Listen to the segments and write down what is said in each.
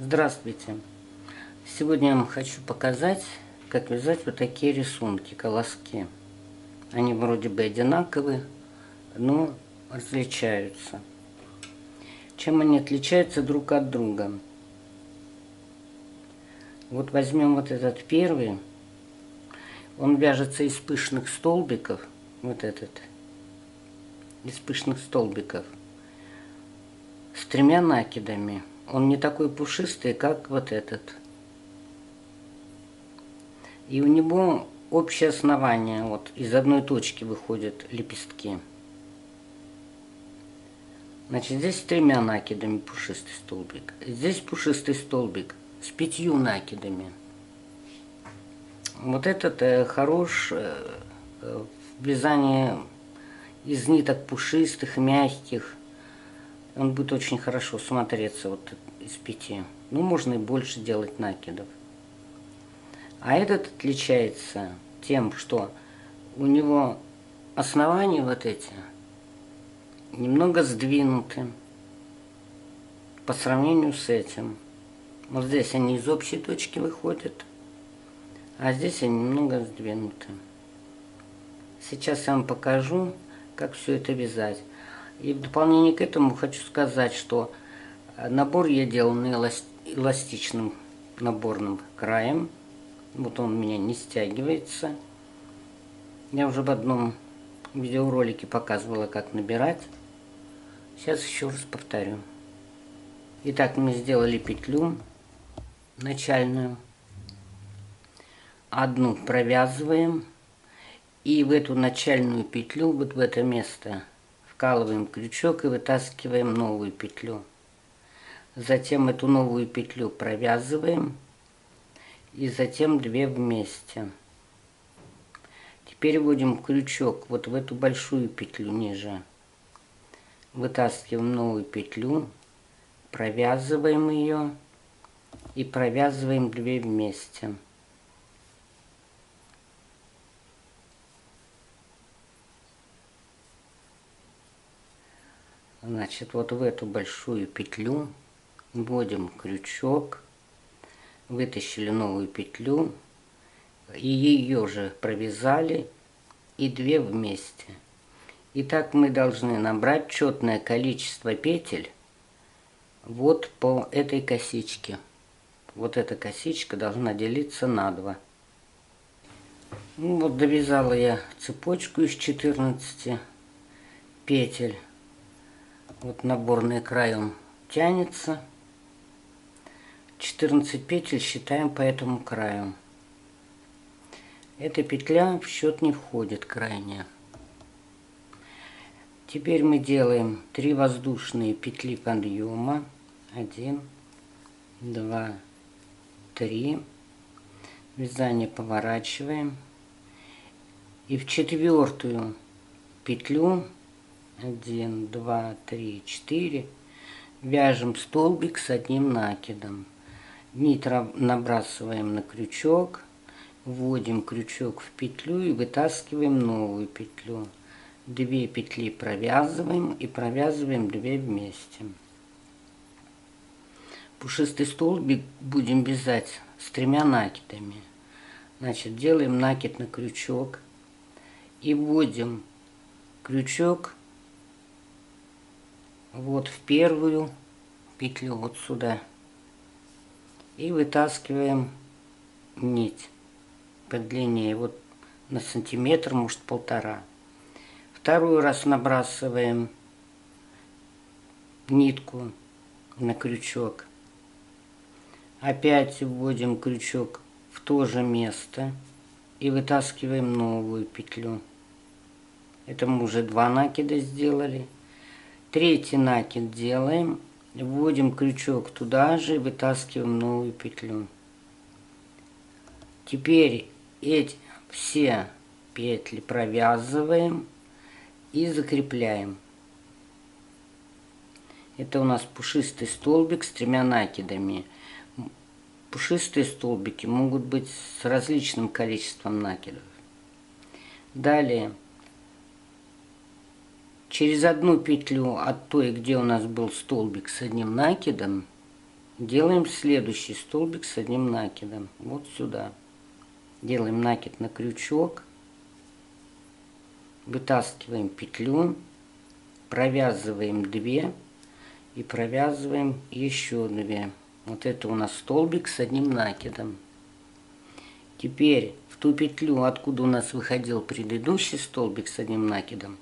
Здравствуйте! Сегодня я вам хочу показать, как вязать вот такие рисунки, колоски. Они вроде бы одинаковые, но различаются. Чем они отличаются друг от друга? Вот возьмем вот этот первый. Он вяжется из пышных столбиков. Вот этот. Из пышных столбиков. С 3 накидами. Он не такой пушистый, как вот этот. И у него общее основание. Вот из одной точки выходят лепестки. Значит, здесь с 3 накидами пушистый столбик. Здесь пушистый столбик с 5 накидами. Вот этот хорош в вязании из ниток пушистых, мягких. Он будет очень хорошо смотреться вот из 5. Ну, можно и больше делать накидов. А этот отличается тем, что у него основания вот эти немного сдвинуты по сравнению с этим. Вот здесь они из общей точки выходят, а здесь они немного сдвинуты. Сейчас я вам покажу, как все это вязать. И в дополнение к этому хочу сказать, что набор я делал на эластичным наборным краем. Вот он у меня не стягивается. Я уже в одном видеоролике показывала, как набирать. Сейчас еще раз повторю. Итак, мы сделали петлю начальную. Одну провязываем. И в эту начальную петлю, вот в это место, вкалываем крючок и вытаскиваем новую петлю. Затем эту новую петлю провязываем. И затем 2 вместе. Теперь вводим крючок вот в эту большую петлю ниже. Вытаскиваем новую петлю, провязываем ее и провязываем 2 вместе. Значит, вот в эту большую петлю вводим крючок, вытащили новую петлю и ее же провязали и 2 вместе. Итак, мы должны набрать четное количество петель вот по этой косичке. Вот эта косичка должна делиться на 2. Ну, вот довязала я цепочку из 14 петель. Вот наборный край он тянется. 14 петель считаем по этому краю. Эта петля в счет не входит, крайняя. Теперь мы делаем 3 воздушные петли подъема. 1, 2, 3. Вязание поворачиваем. И в 4-ю петлю 1, 2, 3, 4 вяжем столбик с 1 накидом. Нить набрасываем на крючок, вводим крючок в петлю и вытаскиваем новую петлю. 2 петли провязываем и провязываем 2 вместе. Пушистый столбик будем вязать с 3 накидами. Значит, делаем накид на крючок и вводим крючок вот в 1-ю петлю, вот сюда. И вытаскиваем нить подлиннее, вот на сантиметр, может 1,5. 2-й раз набрасываем нитку на крючок. Опять вводим крючок в то же место и вытаскиваем новую петлю. Это мы уже 2 накида сделали. 3-й накид делаем. Вводим крючок туда же и вытаскиваем новую петлю. Теперь эти все петли провязываем и закрепляем. Это у нас пушистый столбик с 3 накидами. Пушистые столбики могут быть с различным количеством накидов. Далее через 1 петлю от той, где у нас был столбик с 1 накидом, делаем следующий столбик с одним накидом. Вот сюда. Делаем накид на крючок, вытаскиваем петлю, провязываем 2 и провязываем еще 2. Вот это у нас столбик с одним накидом. Теперь в ту петлю, откуда у нас выходил предыдущий столбик с одним накидом,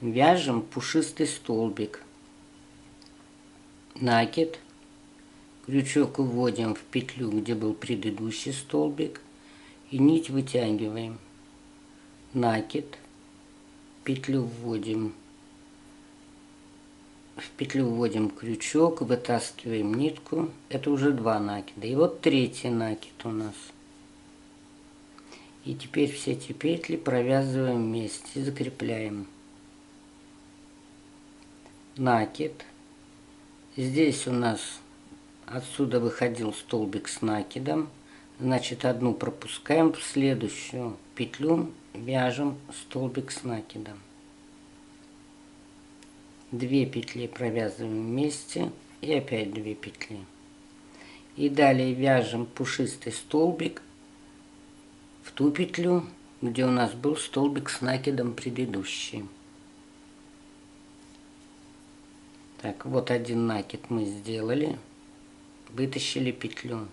вяжем пушистый столбик. Накид, крючок вводим в петлю, где был предыдущий столбик, и нить вытягиваем. Накид, петлю вводим, в петлю вводим крючок, вытаскиваем нитку. Это уже 2 накида. И вот 3-й накид у нас. И теперь все эти петли провязываем вместе, закрепляем. Накид. Здесь у нас отсюда выходил столбик с накидом. Значит, одну пропускаем, в следующую петлю вяжем столбик с накидом. 2 петли провязываем вместе и опять 2 петли. И далее вяжем пушистый столбик в ту петлю, где у нас был столбик с накидом предыдущий. Так, вот один накид мы сделали, вытащили петлю.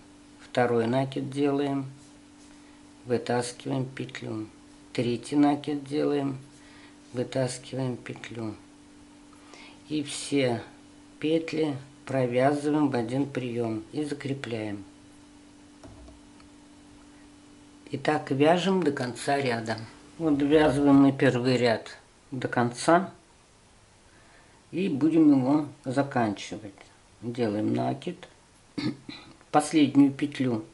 2-й накид делаем, вытаскиваем петлю. 3-й накид делаем, вытаскиваем петлю. И все петли провязываем в один прием и закрепляем. И так вяжем до конца ряда. Вот довязываем мы первый ряд до конца и будем его заканчивать. Делаем накид, последнюю петлю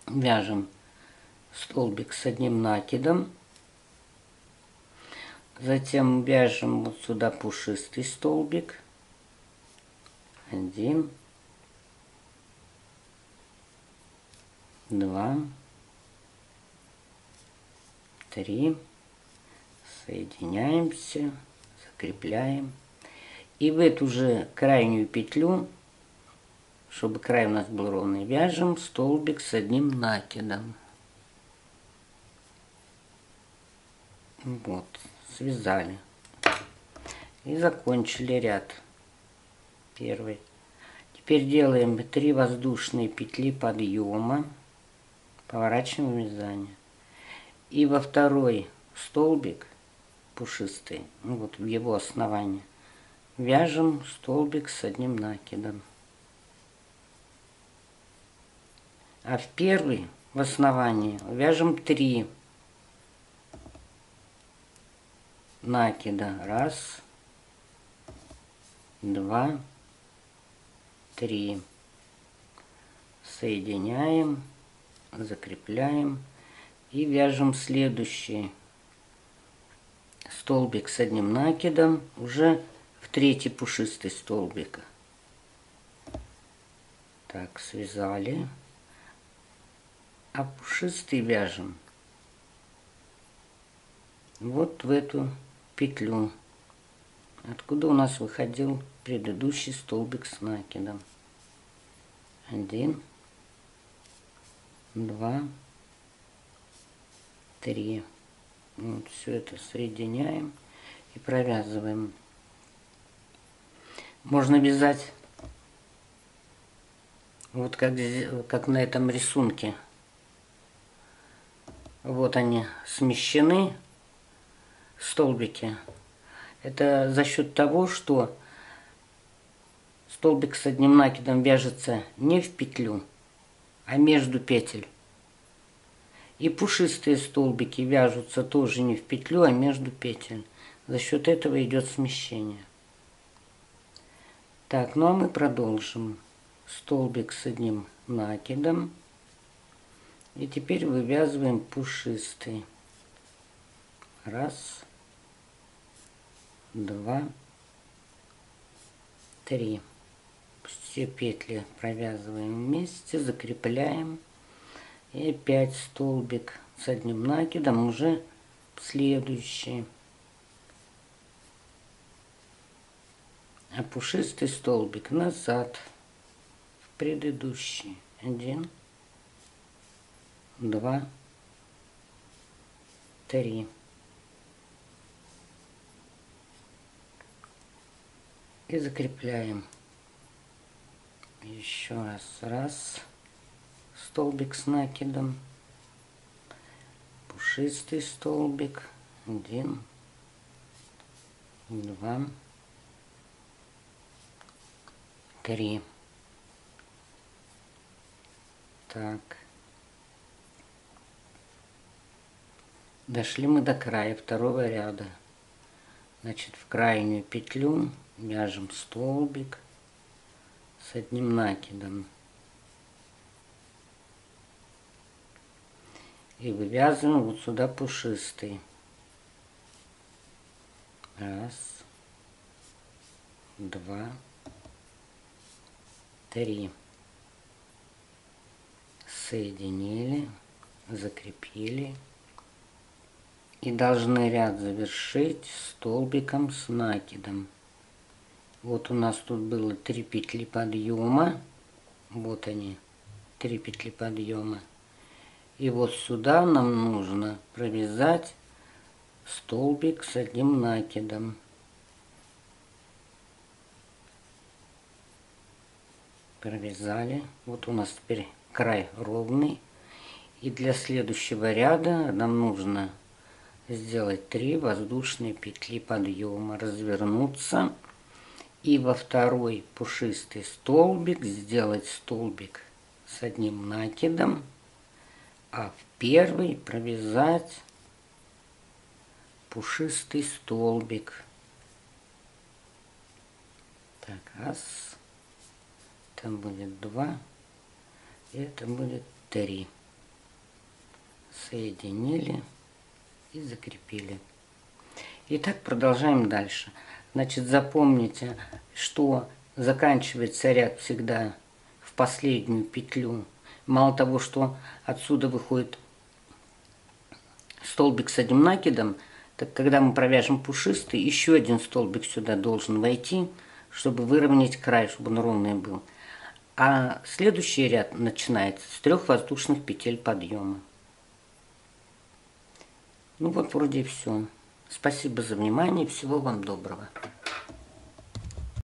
вяжем столбик с одним накидом. Затем вяжем вот сюда пушистый столбик. 1, 2, 3. Соединяемся, закрепляем. И в эту же крайнюю петлю, чтобы край у нас был ровный, вяжем столбик с одним накидом. Вот. Связали и закончили ряд первый. Теперь делаем 3 воздушные петли подъема, поворачиваем вязание, и во 2-й столбик пушистый, вот в его основании, вяжем столбик с одним накидом, а в 1-й в основании вяжем 3 накида. 1, 2, 3. Соединяем, закрепляем и вяжем следующий столбик с одним накидом уже в 3-й пушистый столбик. Так, связали. А пушистый вяжем вот в эту петлю, откуда у нас выходил предыдущий столбик с накидом. 1, 2, 3. Вот все это соединяем и провязываем. Можно вязать вот как на этом рисунке. Вот они смещены, столбики. Это за счет того, что столбик с одним накидом вяжется не в петлю, а между петель. И пушистые столбики вяжутся тоже не в петлю, а между петель. За счет этого идет смещение. Так, ну а мы продолжим. Столбик с одним накидом. И теперь вывязываем пушистый. 1, 2, 3. Все петли провязываем вместе, закрепляем. И опять столбик с одним накидом уже следующий. А пушистый столбик назад. предыдущий. 1, 2, 3. И закрепляем. Еще раз. Столбик с накидом. Пушистый столбик. 1, 2, 3. Так. Дошли мы до края второго ряда. Значит, в крайнюю петлю вяжем столбик с одним накидом. И вывязываем вот сюда пушистый. 1, 2, 3. Соединили, закрепили. И должны ряд завершить столбиком с накидом. Вот у нас тут было 3 петли подъема. Вот они, 3 петли подъема. И вот сюда нам нужно провязать столбик с одним накидом. Провязали. Вот у нас теперь край ровный. И для следующего ряда нам нужно сделать 3 воздушные петли подъема, развернуться и во второй пушистый столбик сделать столбик с одним накидом, а в первый провязать пушистый столбик. Так, 1, это будет 2, и это будет 3. Соединили и закрепили. Итак, продолжаем дальше. Значит, запомните, что заканчивается ряд всегда в последнюю петлю. Мало того, что отсюда выходит столбик с одним накидом, так когда мы провяжем пушистый, еще один столбик сюда должен войти, чтобы выровнять край, чтобы он ровный был. А следующий ряд начинается с 3 воздушных петель подъема. Ну вот вроде и все. Спасибо за внимание. Всего вам доброго.